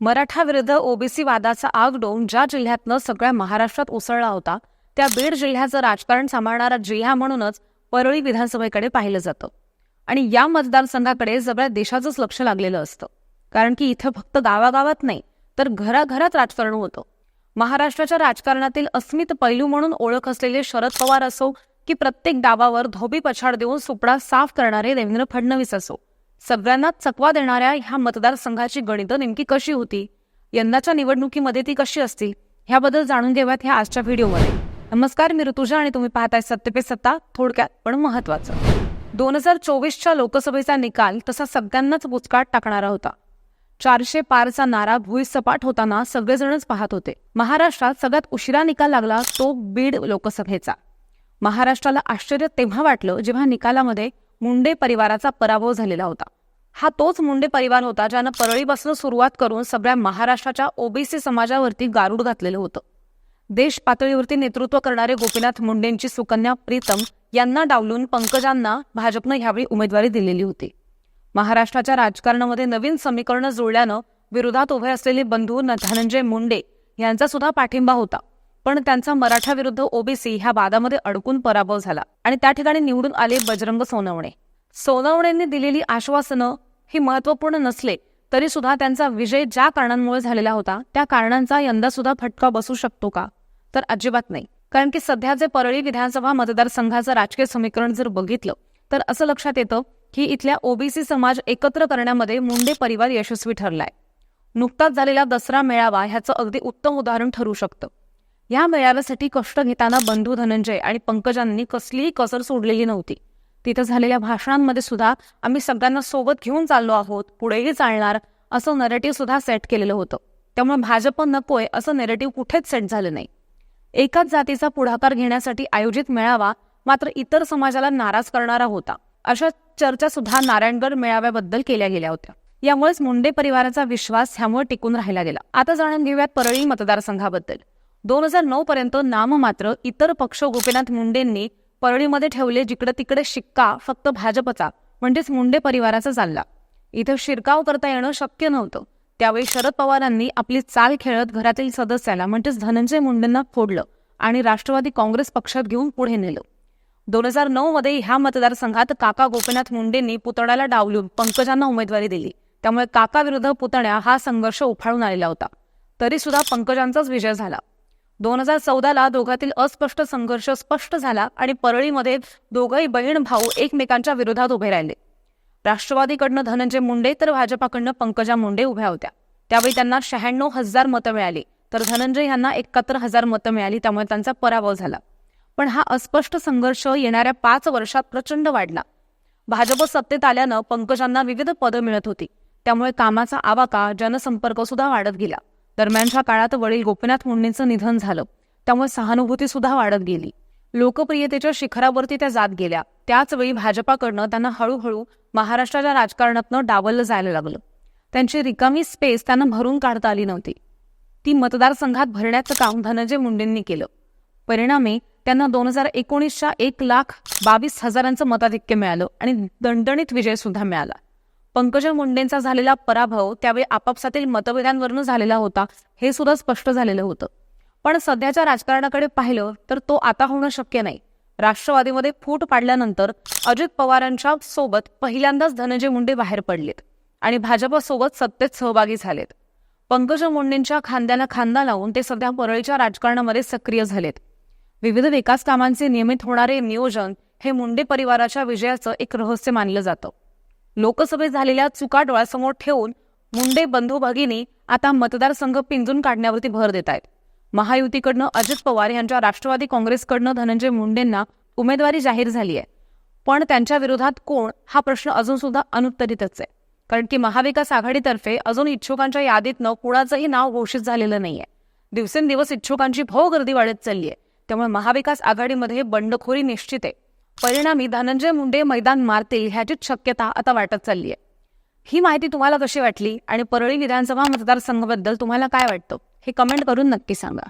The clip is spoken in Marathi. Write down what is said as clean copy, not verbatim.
मराठा विरुद्ध ओबीसी वादाचा आगडोम ज्या जिल्ह्यातनं सगळ्या महाराष्ट्रात उसळला होता, त्या बीड जिल्ह्याचं राजकारण सांभाळणारा जिल्हा म्हणूनच परळी विधानसभेकडे पाहिलं जातं. आणि या मतदारसंघाकडे सगळ्या देशाचंच लक्ष लागलेलं असतं. कारण की इथं फक्त गावागावात नाही, तर घराघरात राजकारण होतं. महाराष्ट्राच्या राजकारणातील अस्मित पैलू म्हणून ओळख असलेले शरद पवार असो, की प्रत्येक डावावर धोबी पछाड देऊन सुपडा साफ करणारे देवेंद्र फडणवीस असो, सगळ्यांना चकवा देणाऱ्या ह्या मतदारसंघाची गणितं नेमकी कशी होती, यंदाच्या निवडणुकीमध्ये ती कशी असतील, ह्याबद्दल जाणून घेऊयात ह्या आजच्या व्हिडिओमध्ये. नमस्कार, मी ऋतुजा आणि तुम्ही पाहताय सत्य पे सत्ता. थोडक्यात पण महत्वाचं. 2024च्या लोकसभेचा निकाल तसा सगळ्यांनाच बुचकाट टाकणारा होता. 400 पारचा नारा भुईसपाट होताना सगळेजणच पाहत होते. महाराष्ट्रात सगळ्यात उशिरा निकाल लागला तो बीड लोकसभेचा. महाराष्ट्राला आश्चर्य तेव्हा वाटलं जेव्हा निकालामध्ये मुंडे परिवाराचा पराभव झालेला होता. हा तोच मुंडे परिवार होता ज्यानं परळीपासून सुरुवात करून सगळ्या महाराष्ट्राच्या ओबीसी समाजावरती गारूड घातलेलं होतं. देश पातळीवरती नेतृत्व करणारे गोपीनाथ मुंडेंची सुकन्या प्रीतम यांना डावलून पंकजांना भाजपनं ह्यावेळी उमेदवारी दिलेली होती. महाराष्ट्राच्या राजकारणामध्ये नवीन समीकरणं जुळल्यानं विरोधात उभे असलेले बंधू धनंजय मुंडे यांचा सुद्धा पाठिंबा होता. पण त्यांचा मराठा विरुद्ध ओबीसी ह्या वादामध्ये अडकून पराभव झाला आणि त्या ठिकाणी निवडून आले बजरंग सोनवणे. सोनवणेंनी दिलेली आश्वासनं ही महत्त्वपूर्ण नसले तरी सुद्धा त्यांचा विजय ज्या कारणांमुळे झालेला होता त्या कारणांचा यंदा सुद्धा फटका बसू शकतो का, तर अजिबात नाही. कारण की सध्याचे परळी विधानसभा मतदारसंघाचं राजकीय समीकरण जर बघितलं तर असं लक्षात येतं की इथल्या ओबीसी समाज एकत्र करण्यामध्ये मुंडे परिवार यशस्वी ठरलाय. नुकताच झालेला दसरा मेळावा ह्याचं अगदी उत्तम उदाहरण ठरू शकतं. या मेळाव्यासाठी कष्ट घेताना बंधू धनंजय आणि पंकजांनी कसलीही कसर सोडलेली नव्हती. तिथं झालेल्या भाषणांमध्ये सुद्धा आम्ही सगळ्यांना सोबत घेऊन चाललो आहोत, पुढेही चालणार असं नरेटिव्ह सुद्धा सेट केलेलं होतं. त्यामुळे भाजप नकोय असं नेरेटिव्ह कुठेच सेट झालं नाही. एकाच जातीचा पुढाकार घेण्यासाठी आयोजित मेळावा मात्र इतर समाजाला नाराज करणारा होता, अशा चर्चा सुद्धा नारायणगड मेळाव्याबद्दल केल्या गेल्या होत्या. यामुळेच मुंडे परिवाराचा विश्वास ह्यामुळे टिकून राहिला गेला. आता जाणून घेऊयात परळी मतदारसंघाबद्दल. 2009 पर्यंत नाममात्र इतर पक्ष गोपीनाथ मुंडेंनी परळीमध्ये ठेवले जिकडे तिकडे शिक्का फक्त भाजपचा म्हणजेच मुंडे परिवाराचा चालला. इथं शिरकाव करता येणं शक्य नव्हतं. त्यावेळी शरद पवारांनी आपली चाल खेळत घरातील सदस्याला म्हणजेच धनंजय मुंडेंना फोडलं आणि राष्ट्रवादी काँग्रेस पक्षात घेऊन पुढे नेलं. 2009 मध्ये ह्या मतदारसंघात काका गोपीनाथ मुंडेंनी पुतण्याला डावलून पंकजांना उमेदवारी दिली. त्यामुळे काका विरुद्ध पुतण्या हा संघर्ष उफाळून आलेला होता. तरी सुद्धा पंकजांचाच विजय झाला. 2014ला दोघातील अस्पष्ट संघर्ष स्पष्ट झाला आणि परळीमध्ये दोघंही बहीण भाऊ एकमेकांच्या विरोधात उभे राहिले. राष्ट्रवादीकडनं धनंजय मुंडे तर भाजपाकडनं पंकजा मुंडे उभ्या होत्या. त्यावेळी त्यांना 96,000 मतं मिळाली तर धनंजय यांना 71,000 मतं मिळाली. त्यामुळे त्यांचा पराभव झाला. पण हा अस्पष्ट संघर्ष येणाऱ्या 5 वर्षात प्रचंड वाढला. भाजप सत्तेत आल्यानं पंकजांना विविध पदं मिळत होती. त्यामुळे कामाचा आवाका जनसंपर्क सुद्धा वाढत गेला. दरम्यानच्या काळात वडील गोपीनाथ मुंडेंचं निधन झालं. त्यामुळे सहानुभूती सुद्धा वाढत गेली. लोकप्रियतेच्या शिखरावरती त्या जात गेल्या. त्याच वेळी भाजपाकडनं त्यांना हळूहळू महाराष्ट्राच्या राजकारणातनं डावललं जायला लागलं. त्यांची रिकामी स्पेस त्यांना भरून काढता आली नव्हती. ती मतदारसंघात भरण्याचं काम धनंजय मुंडेंनी केलं. परिणामी त्यांना 2019च्या 1,22,000 मताधिक्य मिळालं आणि दणदणीत विजय सुद्धा मिळाला. पंकजा मुंडेंचा झालेला पराभव त्यावेळी आपापसातील मतभेदांवरून झालेला होता हे सुद्धा स्पष्ट झालेलं होतं. पण सध्याच्या राजकारणाकडे पाहिलं तर तो आता होणं शक्य नाही. राष्ट्रवादीमध्ये फूट पाडल्यानंतर अजित पवारांच्या सोबत पहिल्यांदाच धनंजय मुंडे बाहेर पडलेत आणि भाजपसोबत सत्तेत सहभागी झालेत. पंकजा मुंडेंच्या खांद्याला खांदा लावून ते सध्या परळीच्या राजकारणामध्ये सक्रिय झालेत. विविध विकास कामांचे नियमित होणारे नियोजन हे मुंडे परिवाराच्या विजयाचं एक रहस्य मानलं जातं. लोकसभेत झालेल्या चुका डोळ्यासमोर ठेवून मुंडे बंधू भगिनी आता मतदारसंघ पिंजून काढण्यावरती भर देत आहेत. महायुतीकडनं अजित पवार यांच्या राष्ट्रवादी काँग्रेसकडनं धनंजय मुंडेंना उमेदवारी जाहीर झाली आहे. पण त्यांच्या विरोधात कोण हा प्रश्न अजून सुद्धा अनुत्तरितच आहे. कारण की महाविकास आघाडीतर्फे अजून इच्छुकांच्या यादीतनं कुणाचंही नाव घोषित झालेलं नाहीये. दिवसेंदिवस इच्छुकांची भव गर्दी वाढत चालली आहे. त्यामुळे महाविकास आघाडीमध्ये बंडखोरी निश्चित आहे. परिणामी धनंजय मुंडे मैदान मारतील ह्याचीच शक्यता आता वाटत चालली आहे. ही माहिती तुम्हाला कशी वाटली आणि परळी विधानसभा मतदारसंघाबद्दल तुम्हाला काय वाटतं हे कमेंट करून नक्की सांगा.